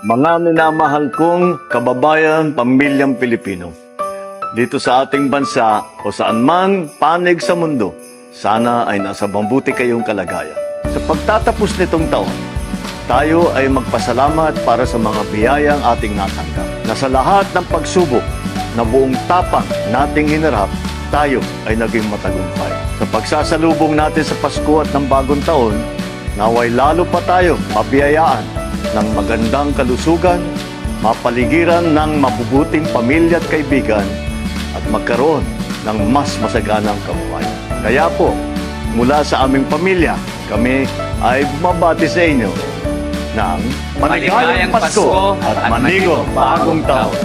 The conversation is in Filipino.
Mga minamahal kong kababayan, pamilyang Pilipino, dito sa ating bansa o saan man panig sa mundo, sana ay nasa mabuti kayong kalagayan. Sa pagtatapos nitong taon, tayo ay magpasalamat para sa mga biyayang ating natanggap. Na sa lahat ng pagsubok na buong tapang nating hinarap, tayo ay naging matagumpay. Sa pagsasalubong natin sa Pasko at ng bagong taon, naway lalo pa tayo mabiyayaan ng magandang kalusugan, mapaligiran ng mabubuting pamilya at kaibigan, at magkaroon ng mas masaganang kabuhayan. Kaya po, mula sa aming pamilya, kami ay bumabati sa inyo ng maligayang Pasko at manigong bagong taon.